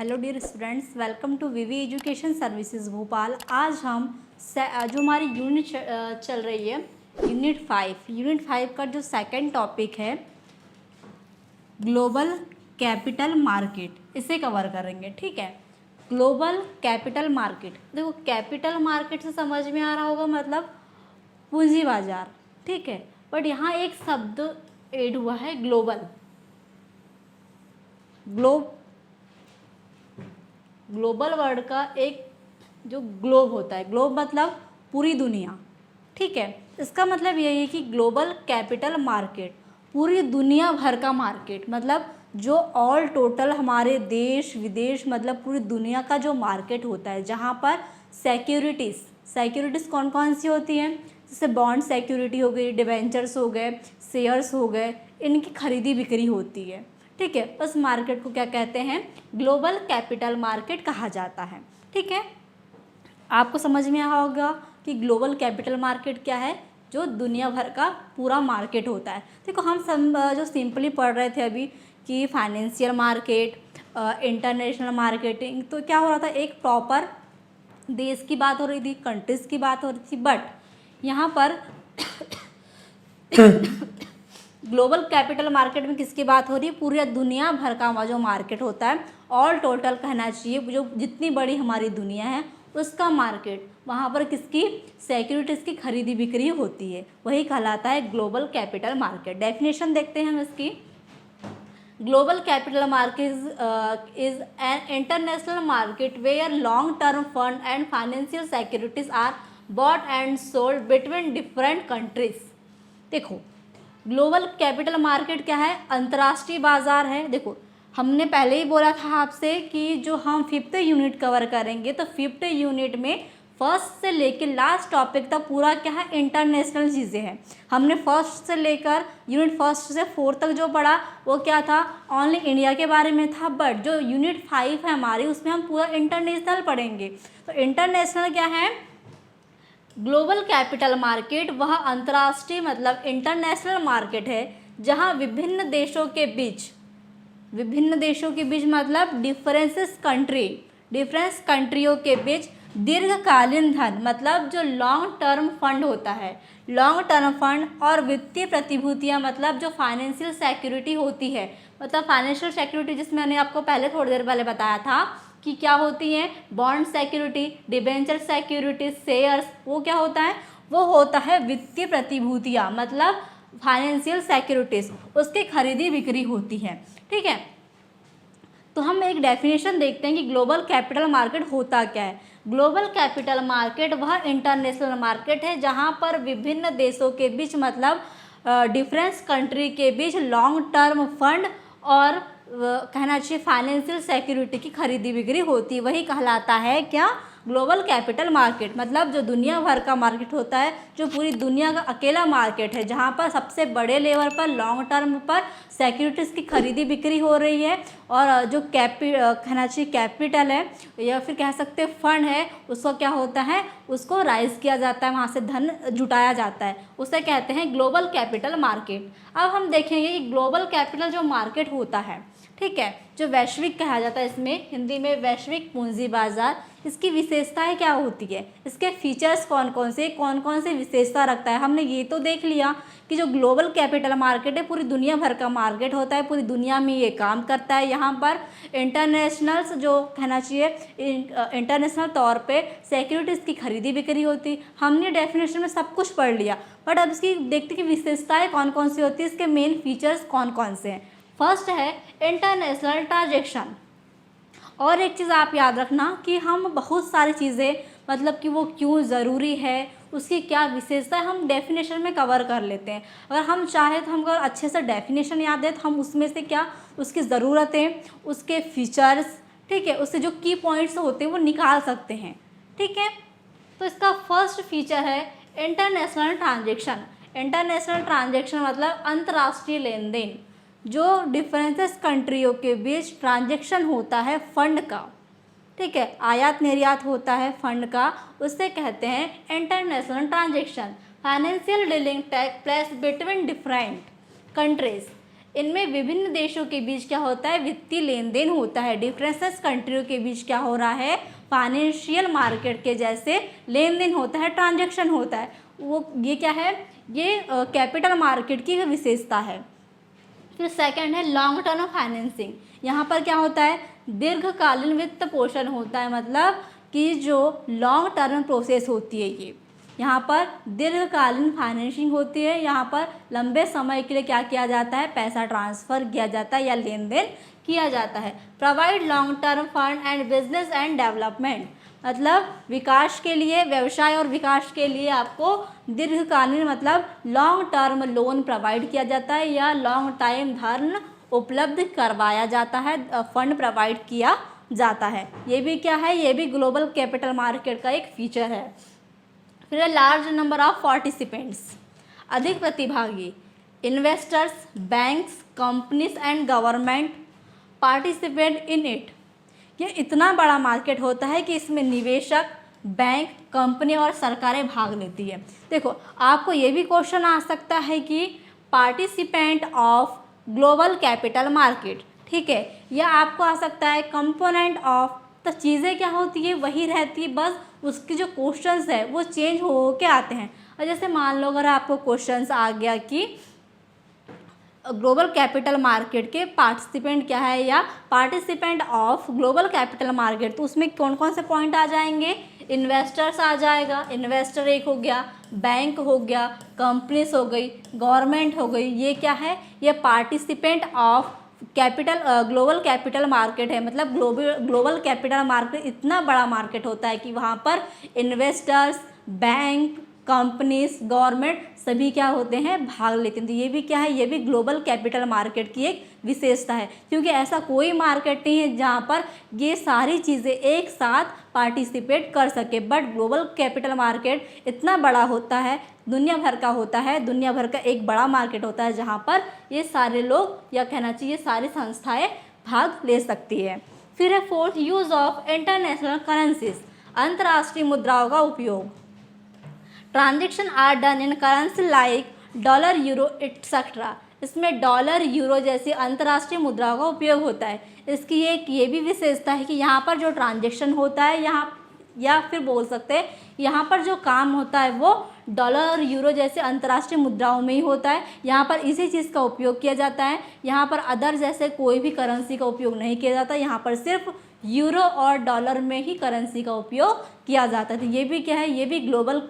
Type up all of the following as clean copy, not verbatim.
Hello dear students, welcome to VV education services Bhopal. आज हम जो हमारी यूनिट चल रही है यूनिट 5 का जो सेकंड टॉपिक है ग्लोबल कैपिटल मार्केट, इसे कवर करेंगे। ठीक है, ग्लोबल कैपिटल मार्केट। देखो, कैपिटल मार्केट से समझ में आ रहा होगा मतलब पूंजी बाजार। ठीक है, बट यहाँ एक शब्द ऐड हुआ है ग्लोबल। ग्लोबल वर्ड का एक जो ग्लोब होता है, ग्लोब मतलब पूरी दुनिया। ठीक है, इसका मतलब यही है कि ग्लोबल कैपिटल मार्केट पूरी दुनिया भर का मार्केट, मतलब जो ऑल टोटल हमारे देश विदेश मतलब पूरी दुनिया का जो मार्केट होता है, जहाँ पर सिक्योरिटीज़ कौन कौन सी होती हैं, जैसे बॉन्ड सिक्योरिटी हो गई, डिबेंचर्स हो गए, शेयर्स हो गए, इनकी खरीदी बिक्री होती है। ठीक है, उस मार्केट को क्या कहते हैं, ग्लोबल कैपिटल मार्केट कहा जाता है। ठीक है, आपको समझ में आया होगा कि ग्लोबल कैपिटल मार्केट क्या है, जो दुनिया भर का पूरा मार्केट होता है। देखो, हम सब जो सिंपली पढ़ रहे थे अभी कि फाइनेंशियल मार्केट, इंटरनेशनल मार्केटिंग, तो क्या हो रहा था, एक प्रॉपर देश की बात हो रही थी, कंट्रीज़ की बात हो रही थी, बट यहाँ पर ग्लोबल कैपिटल मार्केट में किसकी बात हो रही है, पूरी दुनिया भर का जो मार्केट होता है, ऑल टोटल कहना चाहिए, जो जितनी बड़ी हमारी दुनिया है उसका मार्केट, वहाँ पर किसकी सिक्योरिटीज़ की खरीदी बिक्री होती है, वही कहलाता है ग्लोबल कैपिटल मार्केट। डेफिनेशन देखते हैं हम इसकी। Global capital market is an international market where long term fund and financial securities are bought and sold between different countries. देखो, ग्लोबल कैपिटल मार्केट क्या है, अंतर्राष्ट्रीय बाजार है। देखो, हमने पहले ही बोला था आपसे कि जो हम 5th यूनिट कवर करेंगे, तो 5th यूनिट में फर्स्ट से लेकर लास्ट टॉपिक तक पूरा क्या है, इंटरनेशनल चीज़ें हैं। हमने फर्स्ट से लेकर यूनिट 1 से 4 तक जो पढ़ा वो क्या था, ओनली इंडिया के बारे में था, बट जो यूनिट 5 है हमारी, उसमें हम पूरा इंटरनेशनल पढ़ेंगे। तो इंटरनेशनल क्या है, ग्लोबल कैपिटल मार्केट वह अंतर्राष्ट्रीय मतलब इंटरनेशनल मार्केट है जहां विभिन्न देशों के बीच मतलब डिफरेंस कंट्रियों के बीच दीर्घकालीन धन मतलब जो लॉन्ग टर्म फंड होता है, लॉन्ग टर्म फंड, और वित्तीय प्रतिभूतियां मतलब जो फाइनेंशियल सिक्योरिटी होती है, मतलब फाइनेंशियल सिक्योरिटी जिसमें मैंने आपको पहले थोड़ी देर पहले बताया था कि क्या होती हैं, bond security, debenture security, shares, वो क्या होता है, वो होता है वित्तीय प्रतिभूतियां मतलब फाइनेंशियल सिक्योरिटीज, उसकी खरीदी बिक्री होती है। ठीक है, तो हम एक डेफिनेशन देखते हैं कि ग्लोबल कैपिटल मार्केट होता क्या है। ग्लोबल कैपिटल मार्केट वह इंटरनेशनल मार्केट है जहां पर विभिन्न देशों के बीच मतलब डिफरेंस कंट्री के बीच लॉन्ग टर्म फंड और कहना चाहिए फाइनेंशियल सिक्योरिटी की खरीदी बिक्री होती है, वही कहलाता है क्या, ग्लोबल कैपिटल मार्केट। मतलब जो दुनिया भर का मार्केट होता है, जो पूरी दुनिया का अकेला मार्केट है, जहाँ पर सबसे बड़े लेवल पर लॉन्ग टर्म पर सिक्योरिटीज़ की खरीदी बिक्री हो रही है, और जो कहना चाहिए कैपिटल है या फिर कह सकते हैं फंड है, उसको क्या होता है, उसको राइज किया जाता है, वहाँ से धन जुटाया जाता है, उसे कहते हैं ग्लोबल कैपिटल मार्केट। अब हम देखेंगे कि ग्लोबल कैपिटल जो मार्केट होता है, ठीक है, जो वैश्विक कहा जाता है, इसमें हिंदी में वैश्विक पूंजी बाजार, इसकी विशेषताएं क्या होती है, इसके फीचर्स कौन कौन से विशेषता रखता है। हमने ये तो देख लिया कि जो ग्लोबल कैपिटल मार्केट है पूरी दुनिया भर का मार्केट होता है, पूरी दुनिया में ये काम करता है। यहाँ पर इंटरनेशनल जो कहना चाहिए इंटरनेशनल तौर पे सिक्योरिटीज़ की खरीदी बिक्री होती। हमने डेफिनेशन में सब कुछ पढ़ लिया, बट अब इसकी देखते कि विशेषताएँ कौन कौन सी होती है, इसके मेन फीचर्स कौन कौन से हैं। फर्स्ट है इंटरनेशनल ट्रांजैक्शन। और एक चीज़ आप याद रखना कि हम बहुत सारी चीज़ें मतलब कि वो क्यों ज़रूरी है, उसकी क्या विशेषता है, हम डेफिनेशन में कवर कर लेते हैं। अगर हम चाहें तो हम अगर अच्छे से डेफिनेशन याद है तो हम उसमें से क्या उसकी ज़रूरतें, उसके फीचर्स, ठीक है, उससे जो की पॉइंट्स होते हैं वो निकाल सकते हैं। ठीक है, तो इसका फर्स्ट फीचर है इंटरनेशनल ट्रांजेक्शन। इंटरनेशनल ट्रांजेक्शन मतलब अंतर्राष्ट्रीय लेन देन, जो डिफरेंसेस कंट्रियों के बीच ट्रांजैक्शन होता है फंड का, ठीक है, आयात निर्यात होता है फंड का, उससे कहते हैं international transaction. Financial dealing take place between different countries इनमें विभिन्न देशों के बीच क्या होता है, वित्तीय लेन देन होता है। डिफरेंसेस कंट्रियों के बीच क्या हो रहा है, फाइनेंशियल मार्केट के जैसे लेन देन होता है, ट्रांजैक्शन होता है। वो ये क्या है, ये कैपिटल मार्केट की विशेषता है। फिर सेकंड है लॉन्ग टर्म फाइनेंसिंग। यहाँ पर क्या होता है, दीर्घकालीन वित्त पोषण होता है, मतलब कि जो लॉन्ग टर्म प्रोसेस होती है ये, यहाँ पर दीर्घकालीन फाइनेंसिंग होती है। यहाँ पर लंबे समय के लिए क्या किया जाता है, पैसा ट्रांसफ़र किया जाता है या लेन देन किया जाता है। Provide long term fund and business and development, मतलब विकास के लिए, व्यवसाय और विकास के लिए आपको दीर्घकालीन मतलब लॉन्ग टर्म लोन प्रोवाइड किया जाता है या लॉन्ग टाइम धन उपलब्ध करवाया जाता है, फंड प्रोवाइड किया जाता है। ये भी क्या है, ये भी ग्लोबल कैपिटल मार्केट का एक फीचर है। फिर लार्ज नंबर ऑफ पार्टिसिपेंट्स, अधिक प्रतिभागी, investors, banks, companies and government participate in it. ये इतना बड़ा मार्केट होता है कि इसमें निवेशक, बैंक, कंपनी और सरकारें भाग लेती है। देखो आपको ये भी क्वेश्चन आ सकता है कि participant of global capital market, ठीक है, या आपको आ सकता है कंपोनेंट ऑफ। तो चीज़ें क्या होती है, वही रहती है, बस उसके जो क्वेश्चंस है वो चेंज हो के आते हैं। और जैसे मान लो अगर आपको क्वेश्चंस आ गया कि ग्लोबल कैपिटल मार्केट के पार्टिसिपेंट क्या है या participant of global capital market, तो उसमें कौन कौन से पॉइंट आ जाएंगे, इन्वेस्टर्स आ जाएगा, इन्वेस्टर एक हो गया, बैंक हो गया, कंपनीज हो गई, गवर्नमेंट हो गई। ये क्या है, ये participant of capital global capital market है। मतलब ग्लोबल कैपिटल मार्केट इतना बड़ा मार्केट होता है कि वहाँ पर इन्वेस्टर्स, बैंक, कंपनीज, गवर्नमेंट सभी क्या होते हैं, भाग लेते हैं। तो ये भी क्या है, ये भी ग्लोबल कैपिटल मार्केट की एक विशेषता है, क्योंकि ऐसा कोई मार्केट नहीं है जहाँ पर ये सारी चीज़ें एक साथ पार्टिसिपेट कर सके। बट ग्लोबल कैपिटल मार्केट इतना बड़ा होता है, दुनिया भर का होता है, दुनिया भर का एक बड़ा मार्केट होता है जहाँ पर ये सारे लोग या कहना चाहिए सारी संस्थाएँ भाग ले सकती है। फिर है fourth, use of international currencies, अंतर्राष्ट्रीय मुद्राओं का उपयोग। Transaction are done in currency like dollar, euro etcetera. इसमें डॉलर, यूरो जैसी अंतर्राष्ट्रीय मुद्राओं का उपयोग होता है। इसकी एक ये भी विशेषता है कि यहाँ पर जो ट्रांजेक्शन होता है, यहाँ या फिर बोल सकते हैं यहाँ पर जो काम होता है वो डॉलर और यूरो जैसे अंतर्राष्ट्रीय मुद्राओं में ही होता है। यहाँ पर इसी चीज़ का उपयोग किया जाता है। यहाँ पर अदर जैसे कोई भी करेंसी का उपयोग नहीं किया जाता। यहाँ पर सिर्फ यूरो और डॉलर में ही करेंसी का उपयोग किया जाता है। तो ये भी क्या है, ये भी ग्लोबल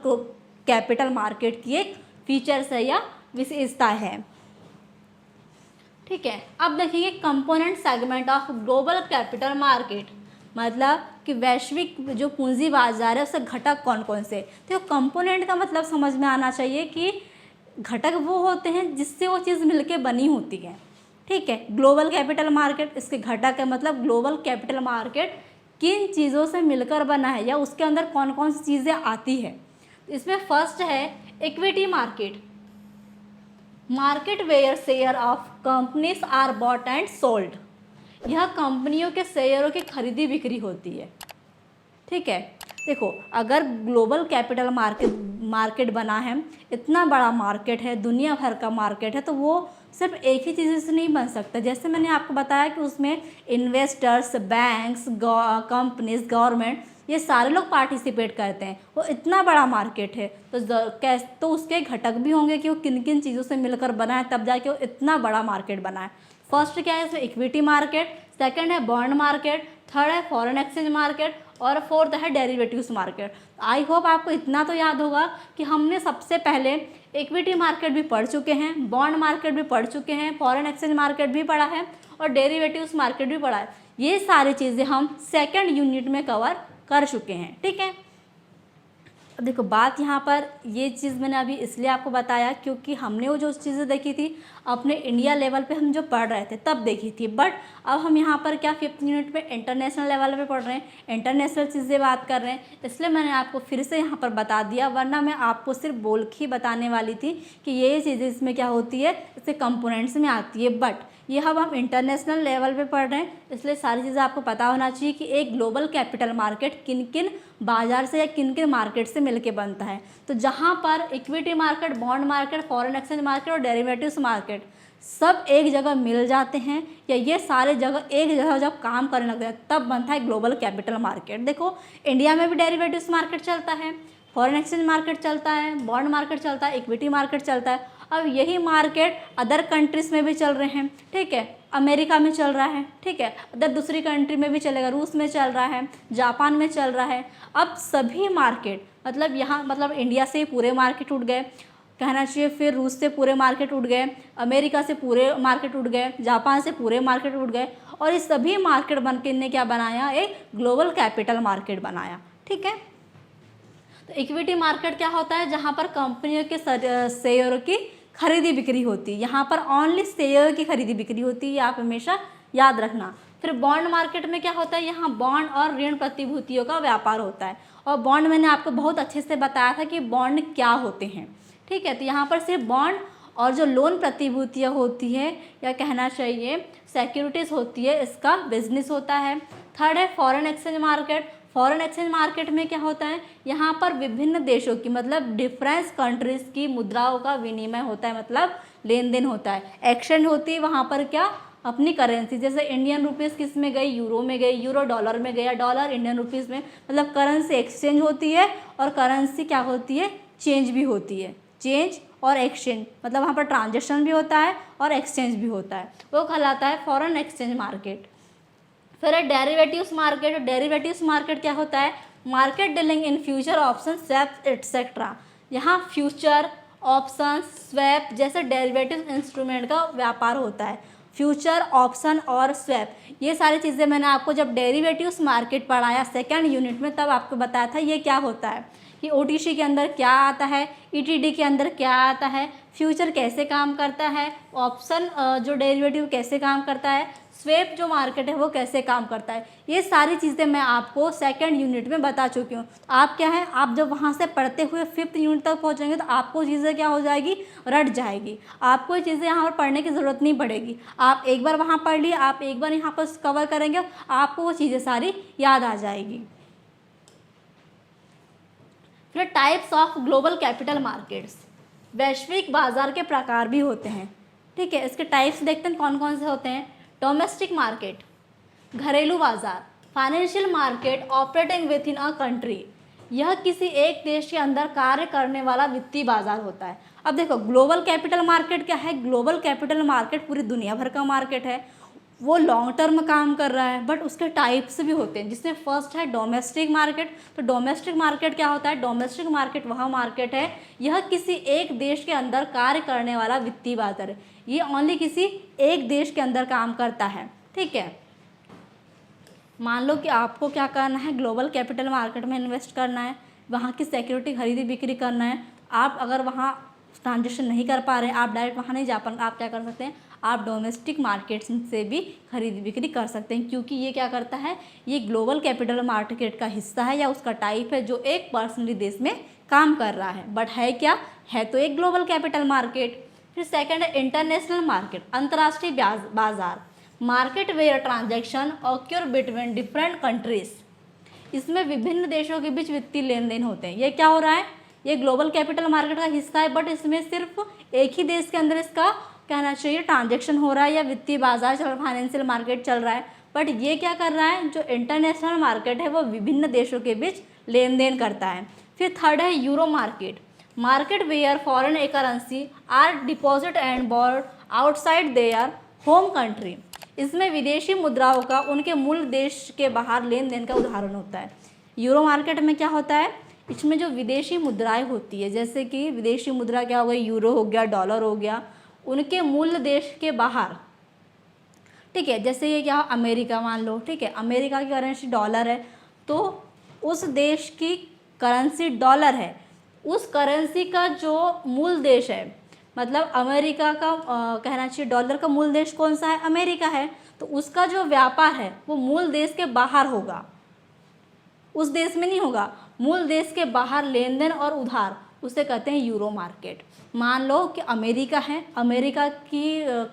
कैपिटल मार्केट की एक फीचर्स है या विशेषता है। ठीक है, अब देखिए component segment of global capital market, मतलब कि वैश्विक जो पूंजी बाजार है उससे घटक कौन कौन से। तो कंपोनेंट का मतलब समझ में आना चाहिए कि घटक वो होते हैं जिससे वो चीज़ मिलके बनी होती है। ठीक है, ग्लोबल कैपिटल मार्केट इसके घटक है, मतलब ग्लोबल कैपिटल मार्केट किन चीज़ों से मिलकर बना है या उसके अंदर कौन कौन सी चीज़ें आती है। इसमें फर्स्ट है equity market, market where share of companies are bought and sold. यह कंपनियों के शेयरों की खरीदी बिक्री होती है। ठीक है, देखो अगर ग्लोबल कैपिटल मार्केट बना है, इतना बड़ा मार्केट है, दुनिया भर का मार्केट है, तो वो सिर्फ एक ही चीज़ से नहीं बन सकता। जैसे मैंने आपको बताया कि उसमें इन्वेस्टर्स, बैंक्स, कंपनीज, गवर्नमेंट ये सारे लोग पार्टिसिपेट करते हैं। वो इतना बड़ा मार्केट है तो उसके घटक भी होंगे कि वो किन किन चीज़ों से मिलकर बना है, तब जाके वो इतना बड़ा मार्केट बना है। फर्स्ट क्या है इसमें इक्विटी मार्केट, सेकंड है बॉन्ड मार्केट, थर्ड है फॉरेन एक्सचेंज मार्केट और फोर्थ है डेरिवेटिव्स मार्केट। आई होप आपको इतना तो याद होगा कि हमने सबसे पहले इक्विटी मार्केट भी पढ़ चुके हैं, बॉन्ड मार्केट भी पढ़ चुके हैं, फॉरेन एक्सचेंज मार्केट भी पढ़ा है और डेरिवेटिव्स मार्केट भी पढ़ा है। ये सारी चीज़ें हम सेकेंड यूनिट में कवर कर चुके हैं। ठीक है, देखो बात यहाँ पर ये चीज़ मैंने अभी इसलिए आपको बताया क्योंकि हमने वो जो चीज़ें देखी थी अपने इंडिया लेवल पे हम जो पढ़ रहे थे तब देखी थी, बट अब हम यहाँ पर क्या 5th यूनिट में इंटरनेशनल लेवल पे पढ़ रहे हैं, इंटरनेशनल चीज़ें बात कर रहे हैं, इसलिए मैंने आपको फिर से यहाँ पर बता दिया, वरना मैं आपको सिर्फ बोल के ही बताने वाली थी कि ये चीज़ें इसमें क्या होती है, इससे कंपोनेंट्स में आती है। बट ये अब हम इंटरनेशनल लेवल पे पढ़ रहे हैं, इसलिए सारी चीज़ें आपको पता होना चाहिए कि एक ग्लोबल कैपिटल मार्केट किन किन बाजार से या किन किन मार्केट से मिलके बनता है। तो जहाँ पर equity market, bond market, foreign exchange market और डेरिवेटिव्स मार्केट सब एक जगह मिल जाते हैं या ये सारे जगह एक जगह जब काम करने लगते हैं तब बनता है ग्लोबल कैपिटल मार्केट। देखो इंडिया में भी डेरिवेटिव्स मार्केट चलता है, फॉरेन एक्सचेंज मार्केट चलता है, बॉन्ड मार्केट चलता है, इक्विटी मार्केट चलता है। अब यही मार्केट अदर कंट्रीज़ में भी चल रहे हैं, ठीक है, अमेरिका में चल रहा है, ठीक है, अदर दूसरी कंट्री में भी चलेगा, रूस में चल रहा है, जापान में चल रहा है। अब सभी मार्केट मतलब यहाँ मतलब इंडिया से पूरे मार्केट उठ गए कहना चाहिए, फिर रूस से पूरे मार्केट उठ गए, अमेरिका से पूरे मार्केट उठ गए, जापान से पूरे मार्केट उठ गए, और इस सभी मार्केट बन के ने क्या बनाया, एक ग्लोबल कैपिटल मार्केट बनाया, ठीक है। तो इक्विटी मार्केट क्या होता है, जहाँ पर कंपनियों के शेयर की खरीदी बिक्री होती है, यहाँ पर ओनली शेयर की खरीदी बिक्री होती है, ये आप हमेशा याद रखना। फिर बॉन्ड मार्केट में क्या होता है, यहाँ बॉन्ड और ऋण प्रतिभूतियों का व्यापार होता है, और बॉन्ड मैंने आपको बहुत अच्छे से बताया था कि बॉन्ड क्या होते हैं, ठीक है। तो यहाँ पर सिर्फ बॉन्ड और जो लोन प्रतिभूतियाँ होती है या कहना चाहिए सिक्योरिटीज़ होती है, इसका बिजनेस होता है। थर्ड है foreign exchange market. Foreign exchange market में क्या होता है, यहाँ पर विभिन्न देशों की मतलब डिफरेंस कंट्रीज़ की मुद्राओं का विनिमय होता है, मतलब लेन देन होता है, एक्सचेंज होती है वहाँ पर क्या, अपनी करेंसी, जैसे इंडियन रुपीज़ किस में गई, यूरो में गई, यूरो डॉलर में गया, डॉलर इंडियन रुपीज़ में, मतलब करेंसी एक्सचेंज होती है और करेंसी क्या होती है, चेंज भी होती है। चेंज और एक्सचेंज मतलब वहाँ पर ट्रांजेक्शन भी होता है और एक्सचेंज भी होता है, वो कहलाता है फॉरेन एक्सचेंज मार्केट। फिर है डेरिवेटिव्स मार्केट। डेरिवेटिव्स मार्केट क्या होता है, market dealing in future option swap etcetera. यहाँ फ्यूचर ऑप्शन स्वैप जैसे डेरिवेटिव इंस्ट्रूमेंट का व्यापार होता है। फ्यूचर ऑप्शन और स्वैप ये सारी चीज़ें मैंने आपको जब डेरिवेटिव्स मार्केट पढ़ाया सेकेंड यूनिट में तब आपको बताया था ये क्या होता है, कि ओटीसी के अंदर क्या आता है, ईटीडी के अंदर क्या आता है, फ्यूचर कैसे काम करता है, ऑप्शन जो डेरिवेटिव कैसे काम करता है, स्वैप जो मार्केट है वो कैसे काम करता है, ये सारी चीज़ें मैं आपको सेकंड यूनिट में बता चुकी हूँ। आप क्या है, आप जब वहाँ से पढ़ते हुए फिफ्थ यूनिट तक पहुँचेंगे तो आपको चीज़ें क्या हो जाएगी, रट जाएगी, आपको ये चीज़ें यहाँ पर पढ़ने की ज़रूरत नहीं पड़ेगी। आप एक बार वहाँ पढ़ लिए, आप एक बार यहाँ पर कवर करेंगे, आपको वो चीज़ें सारी याद आ जाएगी। फिर types of global capital markets, वैश्विक बाजार के प्रकार भी होते हैं, ठीक है। इसके टाइप्स देखते हैं कौन कौन से होते हैं। डोमेस्टिक मार्केट, घरेलू बाजार, financial market operating with in a country, यह किसी एक देश के अंदर कार्य करने वाला वित्तीय बाजार होता है। अब देखो ग्लोबल कैपिटल मार्केट क्या है, ग्लोबल कैपिटल मार्केट पूरी दुनिया भर का मार्केट है, वो लॉन्ग टर्म काम कर रहा है, बट उसके टाइप्स भी होते हैं, जिसमें फर्स्ट है डोमेस्टिक मार्केट। तो डोमेस्टिक मार्केट क्या होता है, डोमेस्टिक मार्केट वह मार्केट है, यह किसी एक देश के अंदर कार्य करने वाला वित्तीय बाजार है, ये ओनली किसी एक देश के अंदर काम करता है, ठीक है। मान लो कि आपको क्या करना है, ग्लोबल कैपिटल मार्केट में इन्वेस्ट करना है, वहाँ की सिक्योरिटी खरीदी बिक्री करना है। आप अगर वहाँ ट्रांजेक्शन नहीं कर पा रहे हैं, आप डायरेक्ट वहाँ नहीं जा पा, आप क्या कर सकते हैं, आप डोमेस्टिक मार्केट से भी खरीदी बिक्री कर सकते हैं, क्योंकि ये क्या करता है, ये ग्लोबल कैपिटल मार्केट का हिस्सा है या उसका टाइप है जो एक पर्सनली देश में काम कर रहा है, बट है क्या, है तो एक ग्लोबल कैपिटल मार्केट। फिर सेकंड है इंटरनेशनल मार्केट, अंतर्राष्ट्रीय बाजार, market where transaction occur between different countries, इसमें विभिन्न देशों के बीच वित्तीय लेन देन होते हैं। ये क्या हो रहा है, ये ग्लोबल कैपिटल मार्केट का हिस्सा है, बट इसमें सिर्फ एक ही देश के अंदर इसका कहना चाहिए ट्रांजैक्शन हो रहा है या वित्तीय बाजार चल रहा है, फाइनेंशियल मार्केट चल रहा है, बट ये क्या कर रहा है, जो इंटरनेशनल मार्केट है वो विभिन्न देशों के बीच लेन देन करता है। फिर थर्ड है euro market, market where foreign currency are deposit and borrowed outside their home country, इसमें विदेशी मुद्राओं का उनके मूल देश के बाहर लेन देन का उदाहरण होता है। यूरो मार्केट में क्या होता है, इसमें जो विदेशी मुद्राएं होती है, जैसे कि विदेशी मुद्रा क्या हो गई, यूरो हो गया, डॉलर हो गया, उनके मूल देश के बाहर, ठीक है। जैसे ये क्या, अमेरिका मान लो, ठीक है, अमेरिका की करेंसी डॉलर है, तो उस देश की करेंसी डॉलर है, उस करेंसी का जो मूल देश है, मतलब अमेरिका का कहना चाहिए डॉलर का मूल देश कौन सा है, अमेरिका है, तो उसका जो व्यापार है वो मूल देश के बाहर होगा, उस देश में नहीं होगा, मूल देश के बाहर लेन देन और उधार, उसे कहते हैं यूरो मार्केट। मान लो कि अमेरिका है, अमेरिका की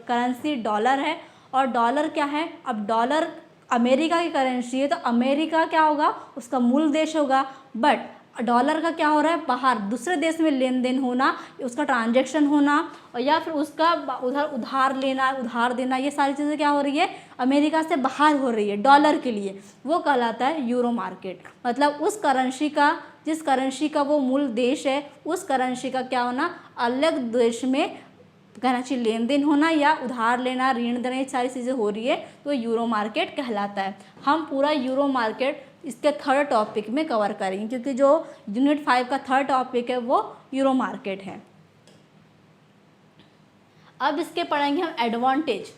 करेंसी डॉलर है, और डॉलर क्या है, अब डॉलर अमेरिका की करेंसी है, तो अमेरिका क्या होगा, उसका मूल देश होगा, बट डॉलर का क्या हो रहा है, बाहर दूसरे देश में लेन देन होना, उसका ट्रांजैक्शन होना, और या फिर उसका उधार लेना, उधार देना, ये सारी चीज़ें क्या हो रही है, अमेरिका से बाहर हो रही है डॉलर के लिए, वो कहलाता है यूरो मार्केट। मतलब उस करेंसी का, जिस करेंसी का वो मूल देश है, उस करेंसी का क्या होना, अलग देश में कहना चाहिए लेन देन होना, या उधार लेना, ऋण देना, ये सारी चीज़ें हो रही है, तो यूरो मार्केट कहलाता है। हम पूरा यूरो मार्केट इसके थर्ड टॉपिक में कवर करेंगे, क्योंकि जो यूनिट 5 का थर्ड टॉपिक है वो यूरो मार्केट है। अब इसके पढ़ेंगे हम एडवांटेज।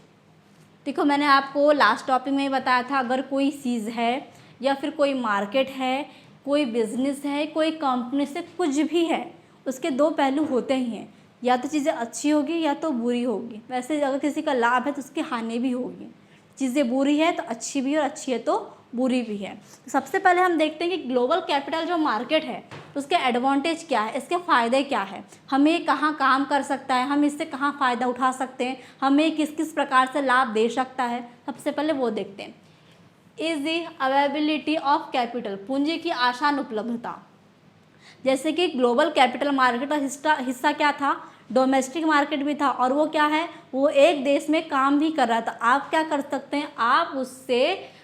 देखो मैंने आपको लास्ट टॉपिक में ही बताया था, अगर कोई चीज़ है या फिर कोई मार्केट है, कोई बिजनेस है, कोई कंपनी से कुछ भी है, उसके दो पहलू होते ही हैं, या तो चीज़ें अच्छी होगी या तो बुरी होगी। वैसे अगर किसी का लाभ है तो उसकी हानि भी होगी, चीज़ें बुरी है तो अच्छी भी, और अच्छी है तो बुरी भी है। तो सबसे पहले हम देखते हैं कि ग्लोबल कैपिटल जो मार्केट है उसके एडवांटेज क्या है, इसके फ़ायदे क्या है, हमें कहाँ काम कर सकता है, हम इससे कहाँ फ़ायदा उठा सकते हैं, हमें किस किस प्रकार से लाभ दे सकता है, सबसे पहले वो देखते हैं। इजी अवेलेबिलिटी ऑफ कैपिटल, पूंजी की आसान उपलब्धता। जैसे कि ग्लोबल कैपिटल मार्केट का हिस्सा क्या था, डोमेस्टिक मार्केट भी था, और वो क्या है, वो एक देश में काम भी कर रहा था। आप क्या कर सकते हैं, आप उससे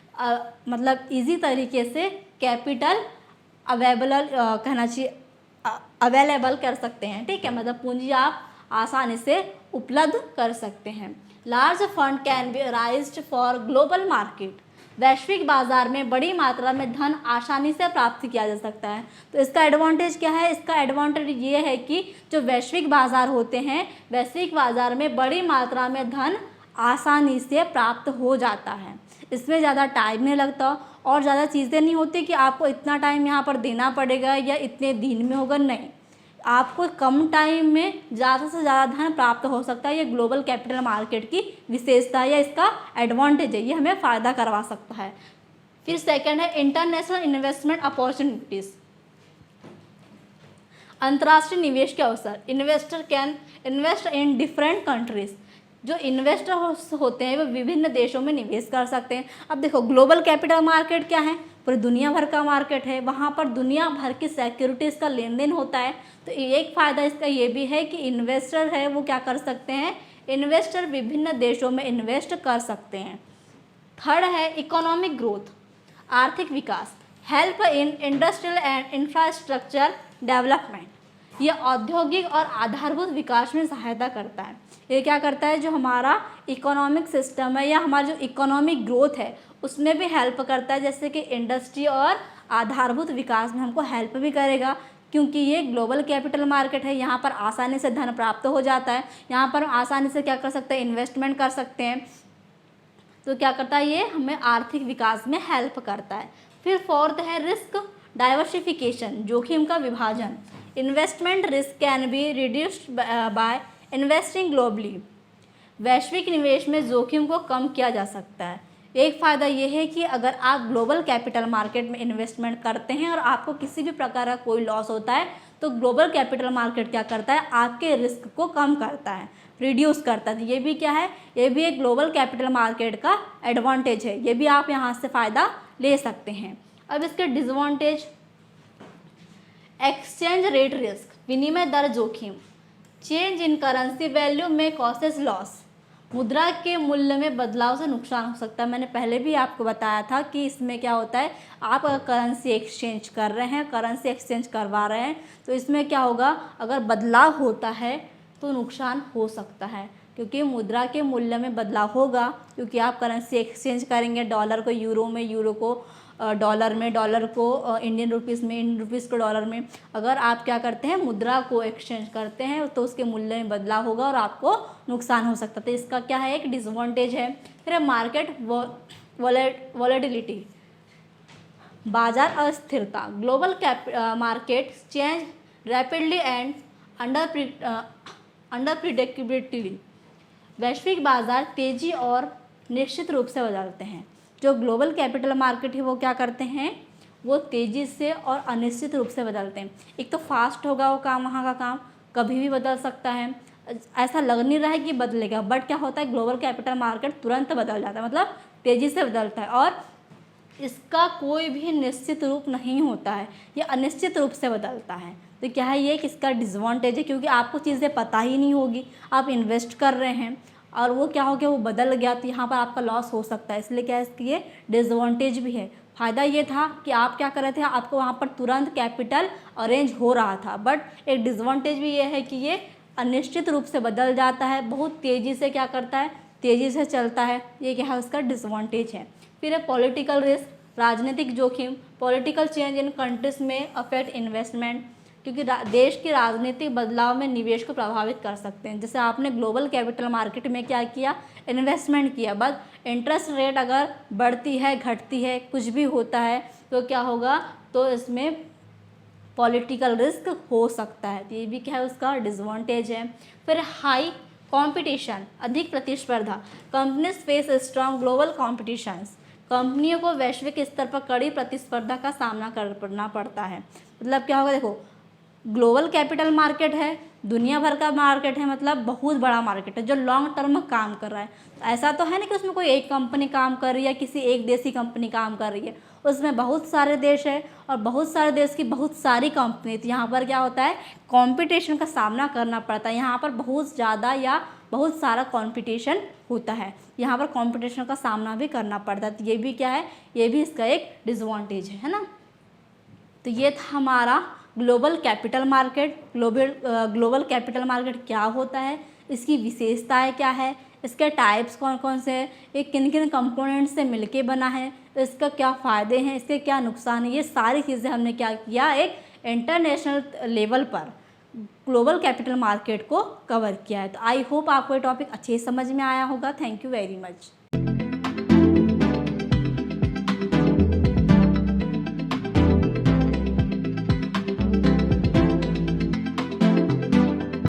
मतलब इजी तरीके से कैपिटल कहना चाहिए अवेलेबल कर सकते हैं, ठीक है, मतलब पूंजी आप आसानी से उपलब्ध कर सकते हैं। Large fund can be राइज्ड for global market, वैश्विक बाजार में बड़ी मात्रा में धन आसानी से प्राप्त किया जा सकता है। तो इसका एडवांटेज क्या है, इसका एडवांटेज ये है कि जो वैश्विक बाजार होते हैं, वैश्विक बाजार में बड़ी मात्रा में धन आसानी से प्राप्त हो जाता है, इसमें ज़्यादा टाइम नहीं लगता, और ज़्यादा चीज़ें नहीं होती कि आपको इतना टाइम यहाँ पर देना पड़ेगा या इतने दिन में होगा, नहीं, आपको कम टाइम में ज़्यादा से ज़्यादा धन प्राप्त हो सकता है। ये ग्लोबल कैपिटल मार्केट की विशेषता है या इसका एडवांटेज है, ये हमें फ़ायदा करवा सकता है। फिर सेकंड है इंटरनेशनल इन्वेस्टमेंट अपॉर्चुनिटीज़, अंतर्राष्ट्रीय निवेश के अवसर। Investor can invest in different countries, जो इन्वेस्टर होते हैं वो विभिन्न देशों में निवेश कर सकते हैं। अब देखो ग्लोबल कैपिटल मार्केट क्या है, पूरी दुनिया भर का मार्केट है, वहाँ पर दुनिया भर की सिक्योरिटीज़ का लेन देन होता है। तो एक फ़ायदा इसका ये भी है कि इन्वेस्टर है वो क्या कर सकते हैं, इन्वेस्टर विभिन्न देशों में इन्वेस्ट कर सकते हैं। थर्ड है इकोनॉमिक ग्रोथ, आर्थिक विकास, help in industrial and infrastructure development, ये औद्योगिक और आधारभूत विकास में सहायता करता है। ये क्या करता है, जो हमारा इकोनॉमिक सिस्टम है या हमारा जो इकोनॉमिक ग्रोथ है उसमें भी हेल्प करता है, जैसे कि इंडस्ट्री और आधारभूत विकास में हमको हेल्प भी करेगा, क्योंकि ये ग्लोबल कैपिटल मार्केट है, यहाँ पर आसानी से धन प्राप्त हो जाता है, यहाँ पर आसानी से क्या कर सकते हैं, इन्वेस्टमेंट कर सकते हैं। तो क्या करता है, ये हमें आर्थिक विकास में हेल्प करता है। फिर फोर्थ है रिस्क डाइवर्सिफिकेशन, जोखिम का विभाजन। Investment risk can be reduced by investing globally, वैश्विक निवेश में जोखिम को कम किया जा सकता है। एक फ़ायदा ये है कि अगर आप ग्लोबल कैपिटल मार्केट में इन्वेस्टमेंट करते हैं और आपको किसी भी प्रकार का कोई लॉस होता है, तो ग्लोबल कैपिटल मार्केट क्या करता है, आपके रिस्क को कम करता है, रिड्यूस करता है। ये भी क्या है, ये भी एक ग्लोबल कैपिटल मार्केट का एडवांटेज है, ये भी आप यहाँ से फ़ायदा ले सकते हैं। अब इसके डिसएडवांटेज, एक्सचेंज रेट रिस्क, विनिमय दर जोखिम, चेंज इन करेंसी वैल्यू में कॉसेस लॉस, मुद्रा के मूल्य में बदलाव से नुकसान हो सकता है। मैंने पहले भी आपको बताया था कि इसमें क्या होता है, आप अगर करेंसी एक्सचेंज कर रहे हैं, करेंसी एक्सचेंज करवा रहे हैं, तो इसमें क्या होगा, अगर बदलाव होता है तो नुकसान हो सकता है, क्योंकि मुद्रा के मूल्य में बदलाव होगा, क्योंकि आप करेंसी एक्सचेंज करेंगे, डॉलर को यूरो में, यूरो को डॉलर में, डॉलर को इंडियन रुपीज़ में, इंडियन रुपीज़ को डॉलर में। अगर आप क्या करते हैं, मुद्रा को एक्सचेंज करते हैं, तो उसके मूल्य में बदलाव होगा और आपको नुकसान हो सकता है। तो इसका क्या है, एक डिसएडवांटेज है। फिर है मार्केट वॉलेटिलिटी, बाजार अस्थिरता, global market change rapidly and under predictability, वैश्विक बाजार तेजी और निश्चित रूप से बदलते हैं। जो ग्लोबल कैपिटल मार्केट है वो क्या करते हैं, वो तेज़ी से और अनिश्चित रूप से बदलते हैं। एक तो फास्ट होगा वो काम, वहाँ का काम कभी भी बदल सकता है, ऐसा लग नहीं रहा है कि बदलेगा, बट क्या होता है, ग्लोबल कैपिटल मार्केट तुरंत बदल जाता है, मतलब तेज़ी से बदलता है। और इसका कोई भी निश्चित रूप नहीं होता है, ये अनिश्चित रूप से बदलता है। तो क्या है ये कि इसका डिसएडवांटेज है, क्योंकि आपको चीज़ें पता ही नहीं होगी, आप इन्वेस्ट कर रहे हैं और वो क्या हो गया, वो बदल गया, तो यहाँ पर आपका लॉस हो सकता है। इसलिए क्या है, इसकी ये डिसएडवांटेज भी है। फ़ायदा ये था कि आप क्या कर रहे थे, आपको वहाँ पर तुरंत कैपिटल अरेंज हो रहा था, बट एक डिसएडवांटेज भी ये है कि ये अनिश्चित रूप से बदल जाता है, बहुत तेज़ी से क्या करता है, तेज़ी से चलता है। ये क्या है, उसका डिसएडवांटेज है। फिर है पॉलिटिकल रिस्क, राजनीतिक जोखिम। पॉलिटिकल चेंज इन कंट्रीज में अफेक्ट इन्वेस्टमेंट, क्योंकि देश के राजनीतिक बदलाव में निवेश को प्रभावित कर सकते हैं। जैसे आपने ग्लोबल कैपिटल मार्केट में क्या किया, इन्वेस्टमेंट किया, बट इंटरेस्ट रेट अगर बढ़ती है, घटती है, कुछ भी होता है, तो क्या होगा, तो इसमें पॉलिटिकल रिस्क हो सकता है। तो ये भी क्या है, उसका डिसएडवांटेज है। फिर हाई कंपटीशन, अधिक प्रतिस्पर्धा। Companies face strong global competitions, कंपनियों को वैश्विक स्तर पर कड़ी प्रतिस्पर्धा का सामना करना पड़ता है। मतलब क्या होगा, देखो ग्लोबल कैपिटल मार्केट है, दुनिया भर का मार्केट है, मतलब बहुत बड़ा मार्केट है जो लॉन्ग टर्म में काम कर रहा है। ऐसा तो है नहीं कि उसमें कोई एक कंपनी काम कर रही है, किसी एक देशी कंपनी काम कर रही है, उसमें बहुत सारे देश है और बहुत सारे देश की बहुत सारी कंपनी। तो यहाँ पर क्या होता है, कंपटीशन का सामना करना पड़ता है। यहाँ पर बहुत ज़्यादा या बहुत सारा कंपटीशन होता है, यहाँ पर कंपटीशन का सामना भी करना पड़ता है। तो ये भी क्या है, ये भी इसका एक डिसएडवांटेज है ना। तो ये था हमारा global capital market. Global capital market क्या होता है, इसकी विशेषताएं क्या है, इसके टाइप्स कौन कौन से हैं, ये किन किन कंपोनेंट से मिलके बना है, इसका क्या फ़ायदे हैं, इसके क्या नुकसान है, ये सारी चीज़ें हमने क्या किया, एक इंटरनेशनल लेवल पर ग्लोबल कैपिटल मार्केट को कवर किया है। तो आई होप आपको ये टॉपिक अच्छे समझ में आया होगा। Thank you very much.